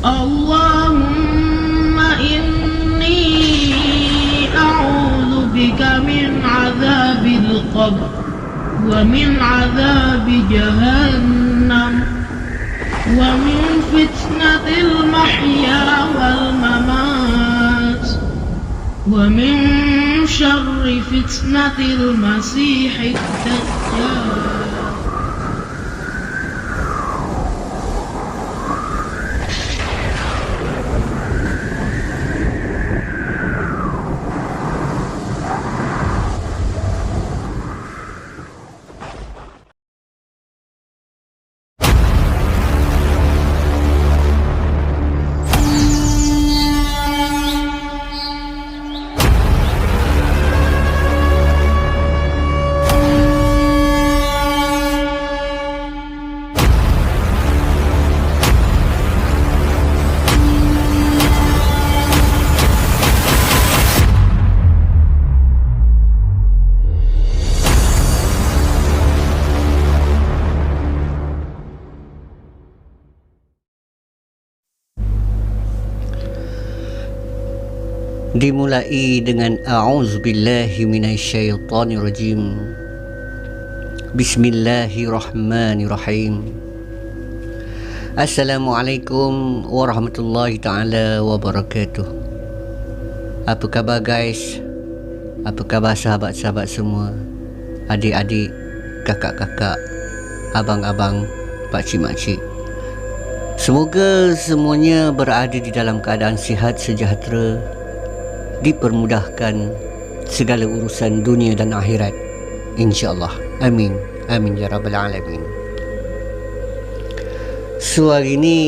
اللهم إني أعوذ بك من عذاب القبر ومن عذاب جهنم ومن فتنة المحيا والممات ومن شر فتنة المسيح الدجال. Dimulai dengan a'udzubillahi minasyaitonirrajim. Bismillahirrahmanirrahim. Assalamualaikum warahmatullahi taala wabarakatuh. Apa khabar guys? Apa khabar sahabat-sahabat semua? Adik-adik, kakak-kakak, abang-abang, pakcik-makcik. Semoga semuanya berada di dalam keadaan sihat sejahtera, dipermudahkan segala urusan dunia dan akhirat, insya-Allah. Amin. Amin ya rabbal alamin. So hari ini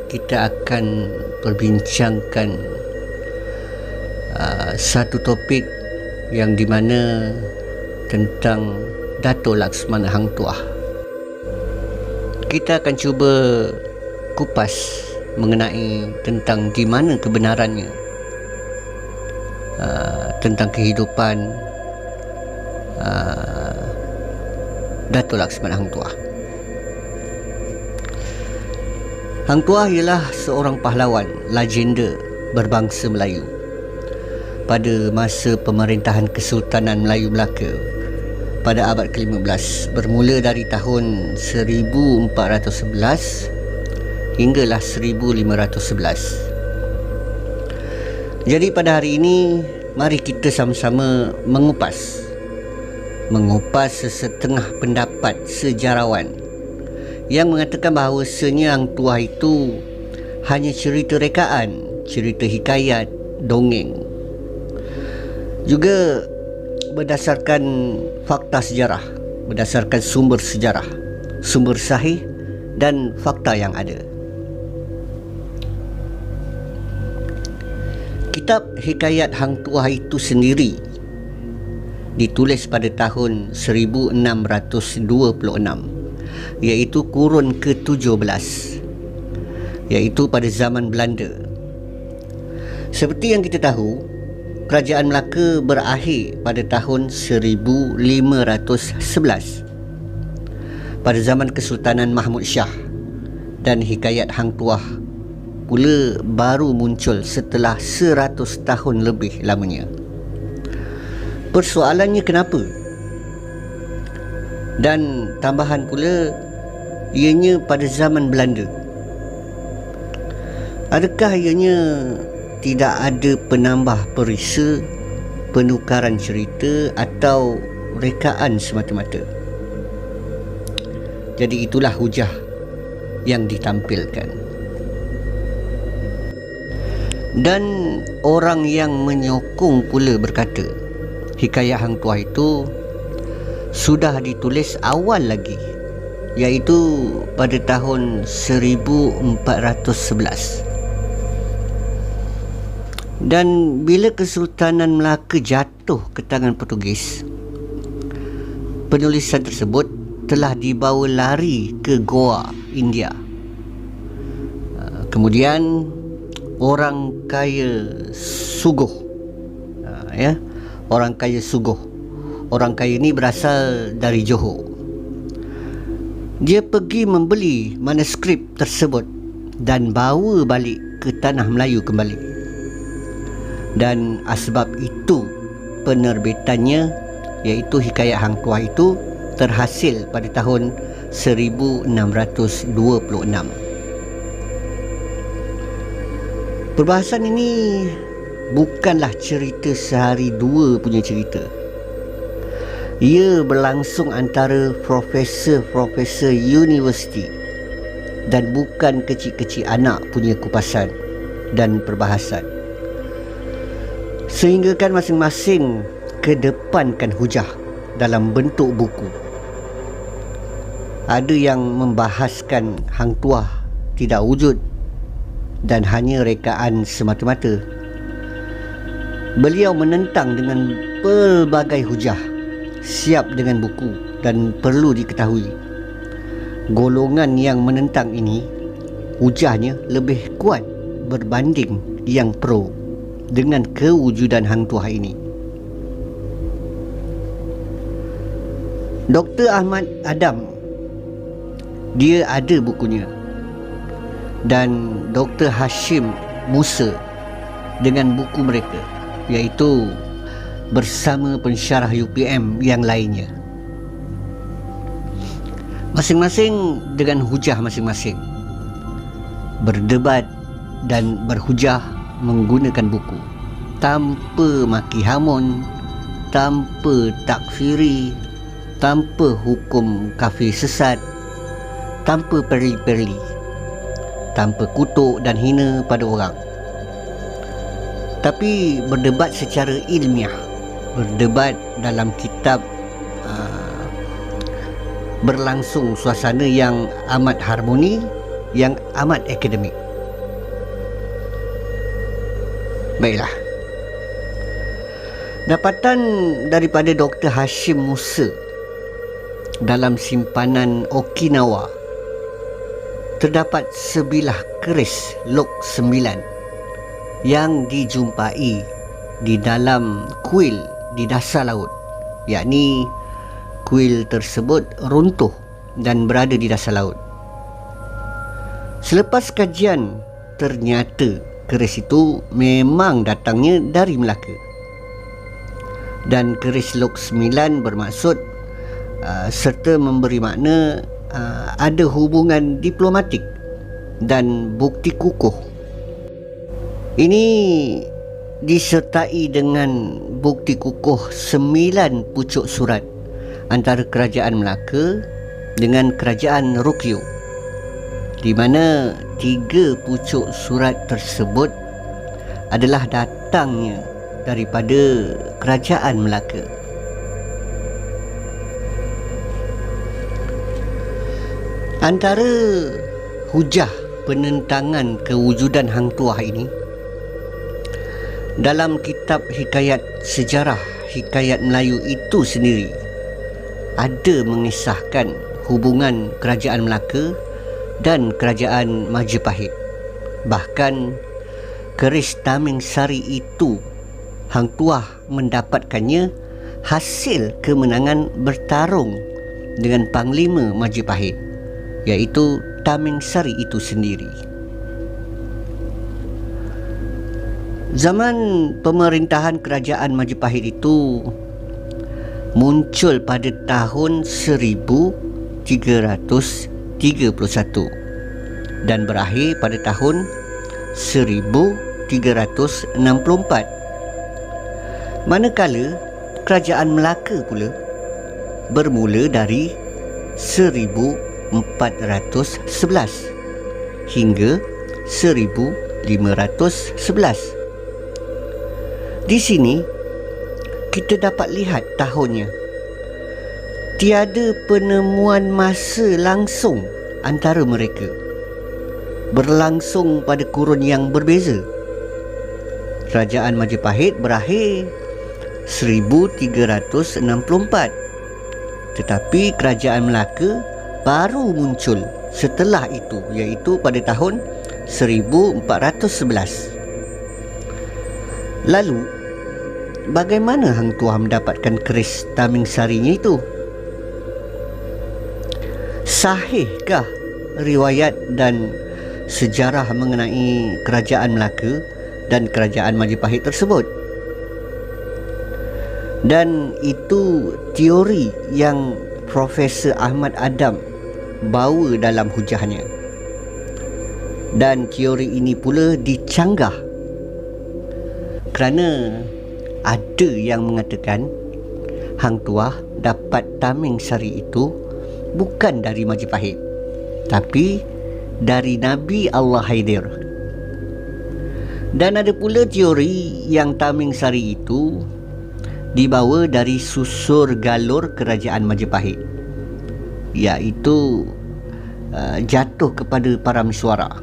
kita akan perbincangkan satu topik yang di mana tentang Dato' Laksmana Hang Tuah. Kita akan cuba kupas mengenai tentang di mana kebenarannya tentang kehidupan Dato' Laksmana Hang Tuah. Hang Tuah ialah seorang pahlawan legenda berbangsa Melayu pada masa pemerintahan Kesultanan Melayu Melaka pada abad ke-15, bermula dari tahun 1411 hinggalah 1511. Jadi pada hari ini, mari kita sama-sama mengupas sesetengah pendapat sejarawan yang mengatakan bahawasanya Hang Tuah itu hanya cerita rekaan, cerita hikayat, dongeng. Juga berdasarkan fakta sejarah, berdasarkan sumber sejarah, sumber sahih dan fakta yang ada. Kitab hikayat Hang Tuah itu sendiri ditulis pada tahun 1626, iaitu kurun ke-17, iaitu pada zaman Belanda. Seperti yang kita tahu, Kerajaan Melaka berakhir pada tahun 1511 pada zaman Kesultanan Mahmud Shah, dan hikayat Hang Tuah pula baru muncul setelah 100 tahun lebih lamanya. Persoalannya kenapa? Dan tambahan pula, ianya pada zaman Belanda. Adakah ianya tidak ada penambah perisa, penukaran cerita atau rekaan semata-mata? Jadi itulah hujah yang ditampilkan. Dan orang yang menyokong pula berkata, hikayat Hang Tuah itu sudah ditulis awal lagi, iaitu pada tahun 1411. Dan bila Kesultanan Melaka jatuh ke tangan Portugis, penulisan tersebut telah dibawa lari ke Goa, India. Kemudian orang kaya Sugoh, orang kaya Sugoh, orang kaya ni berasal dari Johor. Dia pergi membeli manuskrip tersebut dan bawa balik ke tanah Melayu kembali. Dan asbab itu penerbitannya, iaitu Hikayat Hang Tuah itu, terhasil pada tahun 1626. Perbahasan ini bukanlah cerita sehari dua punya cerita. Ia berlangsung antara profesor-profesor universiti dan bukan kecil-kecil anak punya kupasan dan perbahasan. Sehingga kan masing-masing kedepankan hujah dalam bentuk buku. Ada yang membahaskan Hang Tuah tidak wujud dan hanya rekaan semata-mata. Beliau menentang dengan pelbagai hujah, siap dengan buku, dan perlu diketahui, golongan yang menentang ini hujahnya lebih kuat berbanding yang pro dengan kewujudan Hang Tuah ini. Dr. Ahmad Adam, dia ada bukunya, dan Dr. Hashim Musa dengan buku mereka, iaitu bersama pensyarah UPM yang lainnya. Masing-masing dengan hujah masing-masing, berdebat dan berhujah menggunakan buku, tanpa maki hamun, tanpa takfiri, tanpa hukum kafir sesat, tanpa perli-perli, tanpa kutuk dan hina pada orang. Tapi berdebat secara ilmiah, berdebat dalam kitab, berlangsung suasana yang amat harmoni, yang amat akademik. Baiklah, dapatan daripada Dr. Hashim Musa dalam simpanan Okinawa, terdapat sebilah keris Lok 9 yang dijumpai di dalam kuil di dasar laut, yakni kuil tersebut runtuh dan berada di dasar laut. Selepas kajian, ternyata keris itu memang datangnya dari Melaka, dan keris Lok 9 bermaksud serta memberi makna ada hubungan diplomatik dan bukti kukuh. Ini disertai dengan bukti kukuh 9 pucuk surat antara kerajaan Melaka dengan kerajaan Rukyu, di mana 3 pucuk surat tersebut adalah datangnya daripada kerajaan Melaka. Antara hujah penentangan kewujudan Hang Tuah ini, dalam kitab Hikayat Sejarah Hikayat Melayu itu sendiri ada mengisahkan hubungan kerajaan Melaka dan kerajaan Majapahit. Bahkan keris Taming Sari itu Hang Tuah mendapatkannya hasil kemenangan bertarung dengan Panglima Majapahit, iaitu Taming Sari itu sendiri. Zaman pemerintahan kerajaan Majapahit itu muncul pada tahun 1331 dan berakhir pada tahun 1364. Manakala kerajaan Melaka pula bermula dari 1411 hingga 1511. Di sini kita dapat lihat tahunnya. Tiada penemuan masa langsung antara mereka, berlangsung pada kurun yang berbeza. Kerajaan Majapahit berakhir 1364, tetapi kerajaan Melaka baru muncul setelah itu, iaitu pada tahun 1411. Lalu, bagaimana Hang Tuah mendapatkan keris Taming Sarinya itu? Sahihkah riwayat dan sejarah mengenai kerajaan Melaka dan kerajaan Majapahit tersebut. Dan itu teori yang Profesor Ahmad Adam bawa dalam hujahnya. Dan teori ini pula dicanggah kerana ada yang mengatakan Hang Tuah dapat tameng sari itu bukan dari Majapahit, tapi dari Nabi Allah Haidir. Dan ada pula teori yang tameng sari itu dibawa dari susur galur kerajaan Majapahit, iaitu jatuh kepada Parameswara,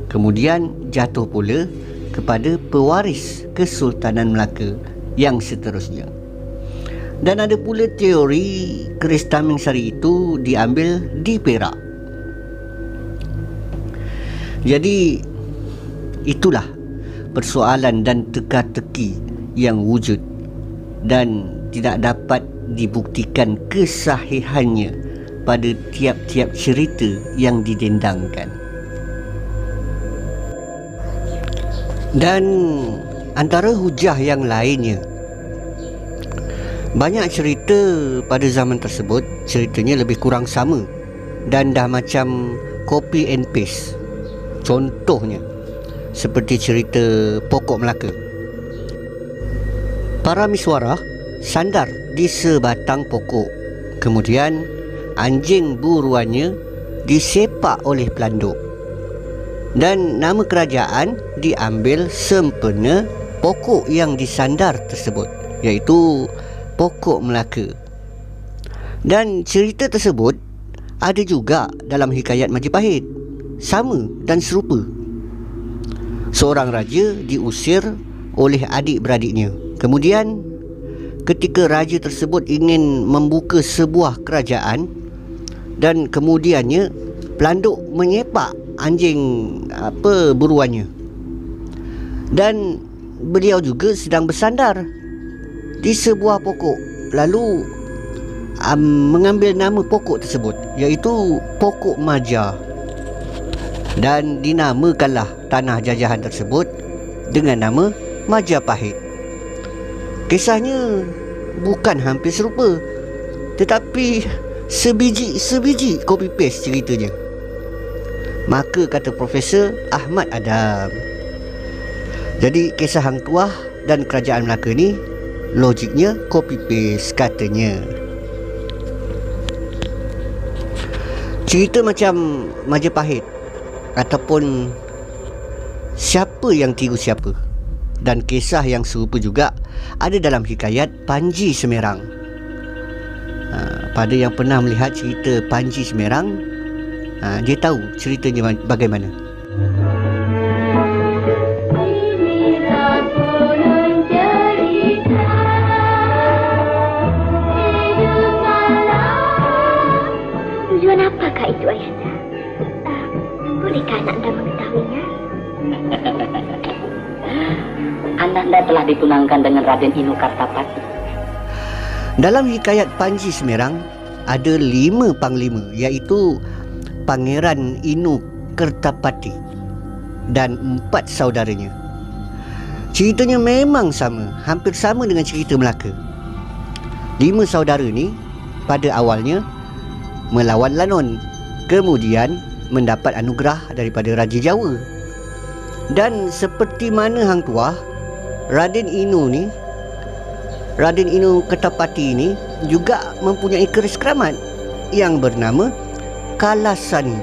kemudian jatuh pula kepada pewaris Kesultanan Melaka yang seterusnya. Dan ada pula teori keris tameng sari itu diambil di Perak. Jadi itulah persoalan dan teka-teki yang wujud dan tidak dapat dibuktikan kesahihannya pada tiap-tiap cerita yang didendangkan. Dan antara hujah yang lainnya, banyak cerita pada zaman tersebut ceritanya lebih kurang sama dan dah macam copy and paste. Contohnya seperti cerita Pokok Melaka. Parameswara sandar di sebatang pokok. Kemudian anjing buruannya disepak oleh pelanduk. Dan nama kerajaan diambil sempena pokok yang disandar tersebut, iaitu Pokok Melaka. Dan cerita tersebut ada juga dalam hikayat Majapahit, sama dan serupa. Seorang raja diusir oleh adik-beradiknya. Kemudian ketika raja tersebut ingin membuka sebuah kerajaan, dan kemudiannya pelanduk menyepak anjing buruannya, dan beliau juga sedang bersandar di sebuah pokok, lalu mengambil nama pokok tersebut, iaitu Pokok Maja, dan dinamakanlah tanah jajahan tersebut dengan nama Majapahit. Kisahnya bukan hampir serupa, tetapi sebiji copy paste ceritanya. Maka kata Profesor Ahmad Adam, jadi kisah Hang Tuah dan kerajaan Melaka ni logiknya copy paste katanya. Cerita macam Majapahit ataupun siapa yang tiru siapa, dan kisah yang serupa juga ada dalam hikayat Panji Semerang. Pada yang pernah melihat cerita Panji Semerang, dia tahu ceritanya bagaimana. Tujuan apakah itu, Ayahanda? Bolehkah Ananda mengetahuinya? Ananda telah ditunangkan dengan Raden Inu Kartapati. Dalam hikayat Panji Semerang ada 5 panglima, iaitu Pangeran Inu Kertapati dan 4 saudaranya. Ceritanya memang sama, hampir sama dengan cerita Melaka. 5 saudara ni pada awalnya melawan Lanon, kemudian mendapat anugerah daripada Raja Jawa. Dan seperti mana Hang Tuah, Raden Inu Kertapati ini juga mempunyai keris keramat yang bernama Kalasani.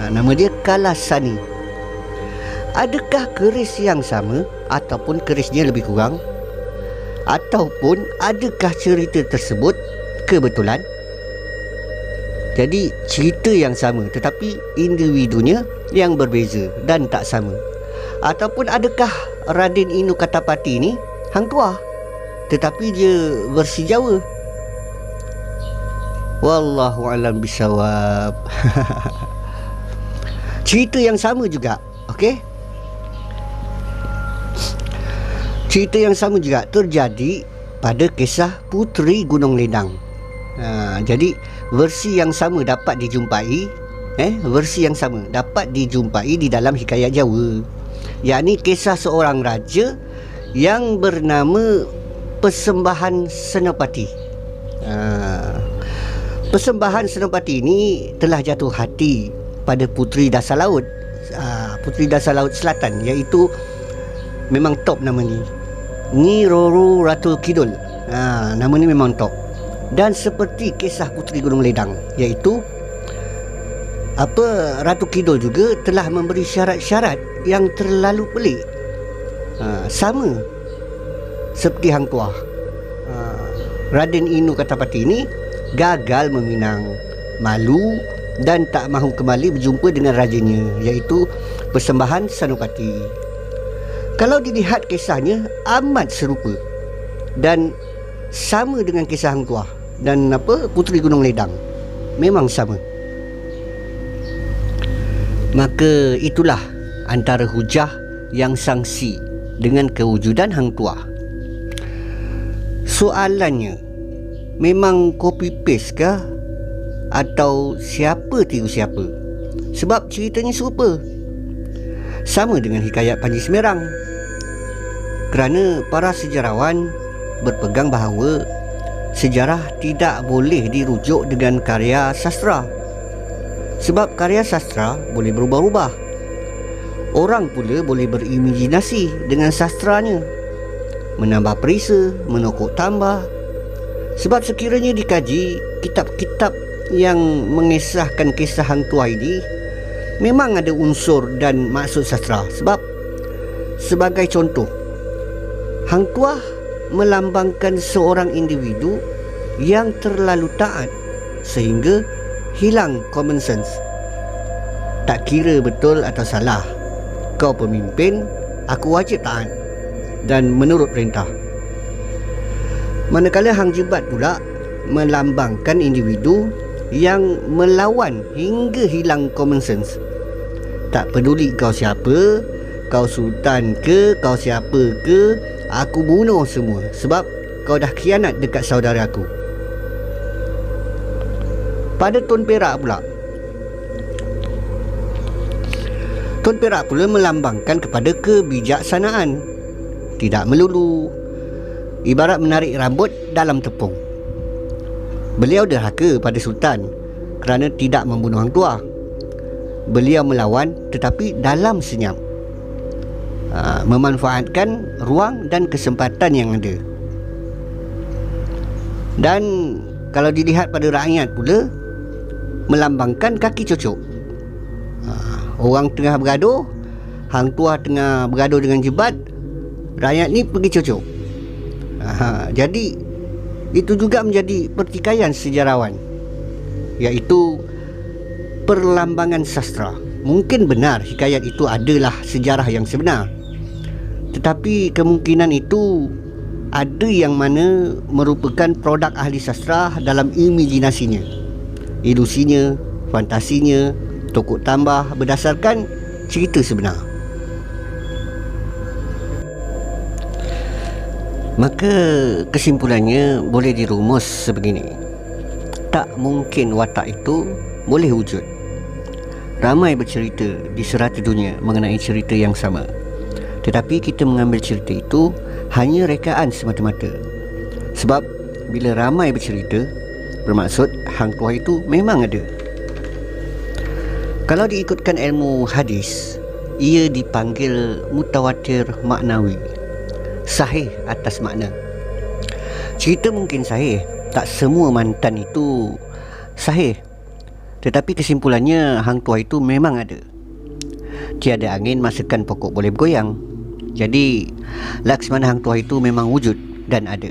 Nama dia Kalasani. Adakah keris yang sama ataupun kerisnya lebih kurang? Ataupun adakah cerita tersebut kebetulan? Jadi cerita yang sama tetapi individunya yang berbeza dan tak sama. Ataupun adakah Raden Inu Kertapati ni Hang Tuah tetapi dia versi Jawa? Wallahu alam bisawab. Cerita yang sama juga, okey? Cerita yang sama juga terjadi pada kisah Puteri Gunung Ledang. Jadi versi yang sama dapat dijumpai versi yang sama dapat dijumpai di dalam hikayat Jawa, yakni kisah seorang raja yang bernama Persembahan Senopati. Persembahan Senopati ini telah jatuh hati pada Puteri Dasar Laut, Puteri Dasar Laut Selatan, iaitu memang top nama ni, Nyi Roro Ratu Kidul. Nama ni memang top. Dan seperti kisah Puteri Gunung Ledang, iaitu Ratu Kidul juga telah memberi syarat-syarat yang terlalu pelik, sama seperti Hang Tuah. Raden Inu Katapati ini gagal meminang, malu dan tak mahu kembali berjumpa dengan rajanya, iaitu Persembahan Senopati. Kalau dilihat kisahnya amat serupa dan sama dengan kisah Hang Tuah dan Puteri Gunung Ledang, memang sama. Maka itulah antara hujah yang sangsi dengan kewujudan Hang Tuah. Soalannya, memang copy paste kah atau siapa tiru siapa? Sebab ceritanya serupa, sama dengan hikayat Panji Semerang. Kerana para sejarawan berpegang bahawa sejarah tidak boleh dirujuk dengan karya sastra, sebab karya sastra boleh berubah-ubah. Orang pula boleh berimajinasi dengan sastranya, menambah perisa, menokok tambah. Sebab sekiranya dikaji kitab-kitab yang mengisahkan kisah Hang Tuah ini, memang ada unsur dan maksud sastra. Sebab sebagai contoh, Hang Tuah melambangkan seorang individu yang terlalu taat sehingga hilang common sense. Tak kira betul atau salah, kau pemimpin, aku wajib taat dan menurut perintah. Manakala Hang Jebat pula melambangkan individu yang melawan hingga hilang common sense. Tak peduli kau siapa, kau sultan ke, kau siapa ke, aku bunuh semua sebab kau dah khianat dekat saudara aku. Pada Tun Perak pula melambangkan kepada kebijaksanaan, tidak melulu, ibarat menarik rambut dalam tepung. Beliau derhaka pada sultan kerana tidak membunuh Hang Tuah. Beliau melawan tetapi dalam senyap, memanfaatkan ruang dan kesempatan yang ada. Dan kalau dilihat pada rakyat pula, melambangkan kaki cocok. Orang tengah bergaduh, Hang Tuah tengah bergaduh dengan Jebat, rakyat ni pergi cocok. Jadi itu juga menjadi pertikaian sejarawan, iaitu perlambangan sastra. Mungkin benar hikayat itu adalah sejarah yang sebenar, tetapi kemungkinan itu ada yang mana merupakan produk ahli sastra dalam imajinasinya, ilusinya, fantasinya, tokok tambah berdasarkan cerita sebenar. Maka kesimpulannya boleh dirumus sebegini: tak mungkin watak itu boleh wujud. Ramai bercerita di serata dunia mengenai cerita yang sama, tetapi kita mengambil cerita itu hanya rekaan semata-mata. Sebab bila ramai bercerita, bermaksud Hang Tuah itu memang ada. Kalau diikutkan ilmu hadis, ia dipanggil mutawatir maknawi, sahih atas makna. Cerita mungkin sahih, tak semua mantan itu sahih, tetapi kesimpulannya Hang Tuah itu memang ada. Tiada angin masakan pokok boleh bergoyang. Jadi Laksmana Hang Tuah itu memang wujud dan ada.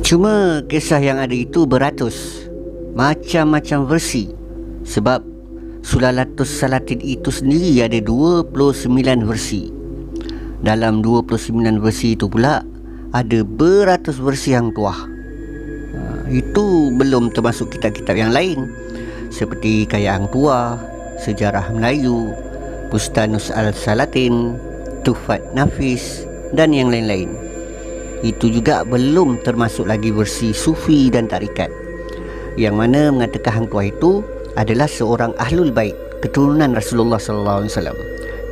Cuma kisah yang ada itu beratus, macam-macam versi. Sebab Sulalatus Salatin itu sendiri ada 29 versi. Dalam 29 versi itu pula ada beratus versi Hang Tuah. Itu belum termasuk kitab-kitab yang lain seperti Hikayat Hang Tuah, Sejarah Melayu, Bustanus Al-Salatin, Tufat Nafis dan yang lain-lain. Itu juga belum termasuk lagi versi Sufi dan Tarikat, yang mana mengatakan Hang Tuah itu adalah seorang ahlul bait keturunan Rasulullah sallallahu alaihi wasallam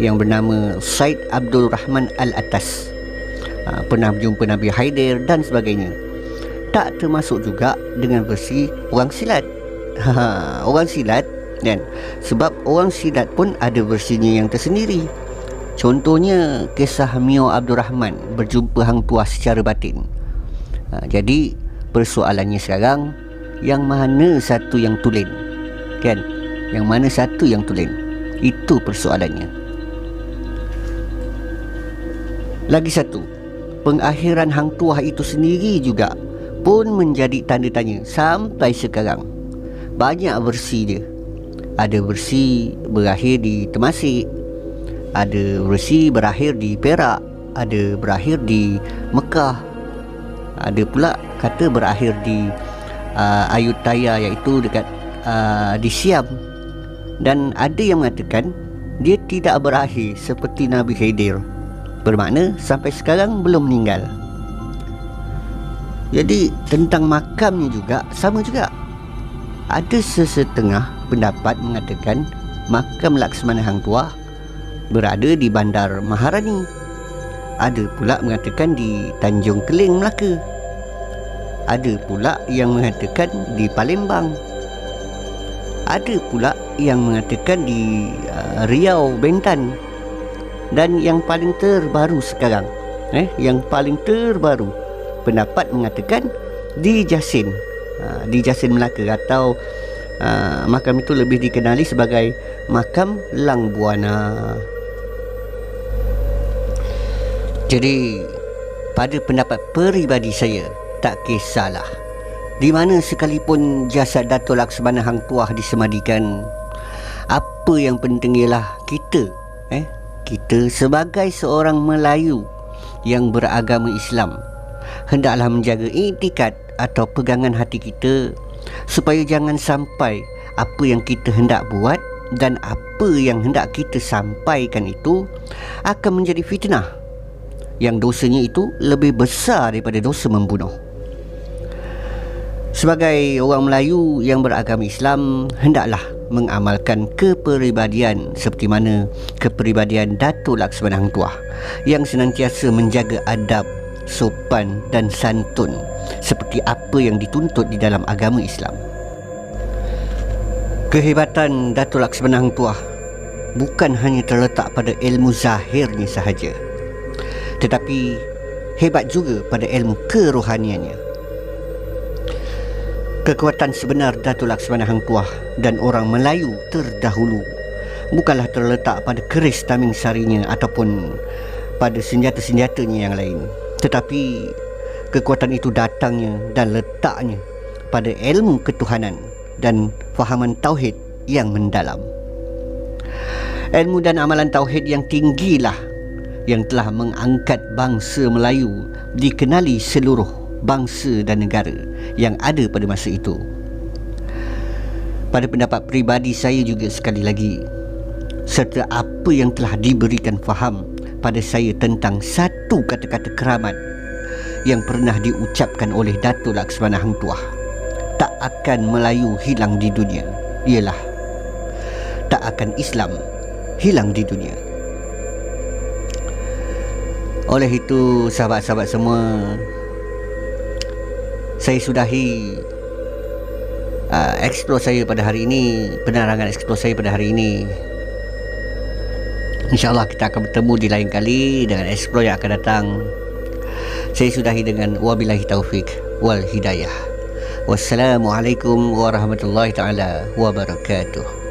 yang bernama Said Abdul Rahman Al-Attas. Pernah berjumpa Nabi Haidir dan sebagainya. Tak termasuk juga dengan versi orang silat. Orang silat kan, sebab orang silat pun ada versinya yang tersendiri. Contohnya kisah Mio Abdul Rahman berjumpa hang tuah secara batin. Jadi persoalannya sekarang, yang mana satu yang tulen? Kan? Yang mana satu yang tulen? Itu persoalannya. Lagi satu, pengakhiran hang tuah itu sendiri juga pun menjadi tanda tanya sampai sekarang. Banyak versi dia. Ada versi berakhir di Temasek, ada versi berakhir di Perak, ada berakhir di Mekah, ada pula kata berakhir di Ayutthaya, iaitu dekat di Siam. Dan ada yang mengatakan dia tidak berakhir seperti Nabi Khidir, bermakna sampai sekarang belum meninggal. Jadi tentang makamnya juga sama juga. Ada sesetengah pendapat mengatakan makam Laksamana Hang Tuah berada di Bandar Maharani. Ada pula mengatakan di Tanjung Keling, Melaka. Ada pula yang mengatakan di Palembang. Ada pula yang mengatakan di Riau, Bentan. Dan yang paling terbaru sekarang, yang paling terbaru, pendapat mengatakan di Jasin, di Jasin Melaka, atau makam itu lebih dikenali sebagai makam Lang Buana. Jadi pada pendapat peribadi saya, tak kisahlah di mana sekalipun jasad Dato' Laksamana Hang Tuah disemadikan, apa yang penting ialah kita sebagai seorang Melayu yang beragama Islam hendaklah menjaga iktikad atau pegangan hati kita, supaya jangan sampai apa yang kita hendak buat dan apa yang hendak kita sampaikan itu akan menjadi fitnah, yang dosanya itu lebih besar daripada dosa membunuh. Sebagai orang Melayu yang beragama Islam, hendaklah mengamalkan kepribadian seperti mana kepribadian Dato' Laksamana Hang Tuah, yang senantiasa menjaga adab, sopan dan santun seperti apa yang dituntut di dalam agama Islam. Kehebatan Dato' Laksamana Hang Tuah bukan hanya terletak pada ilmu zahirnya sahaja, tetapi hebat juga pada ilmu kerohaniannya. Kekuatan sebenar Dato' Laksamana Hang Tuah dan orang Melayu terdahulu bukanlah terletak pada keris taming sarinya ataupun pada senjata-senjatanya yang lain, tetapi kekuatan itu datangnya dan letaknya pada ilmu ketuhanan dan fahaman tauhid yang mendalam. Ilmu dan amalan tauhid yang tinggilah yang telah mengangkat bangsa Melayu dikenali seluruh bangsa dan negara yang ada pada masa itu. Pada pendapat peribadi saya juga, sekali lagi, serta apa yang telah diberikan faham pada saya tentang satu kata-kata keramat yang pernah diucapkan oleh Dato' Laksamana Hang Tuah, tak akan Melayu hilang di dunia, ialah tak akan Islam hilang di dunia. Oleh itu, sahabat-sahabat semua, saya sudahi explore saya pada hari ini, penerangan explore saya pada hari ini. InsyaAllah kita akan bertemu di lain kali dengan explore yang akan datang. Saya sudahi dengan wabillahi taufik wal hidayah. Wassalamualaikum warahmatullahi taala wabarakatuh.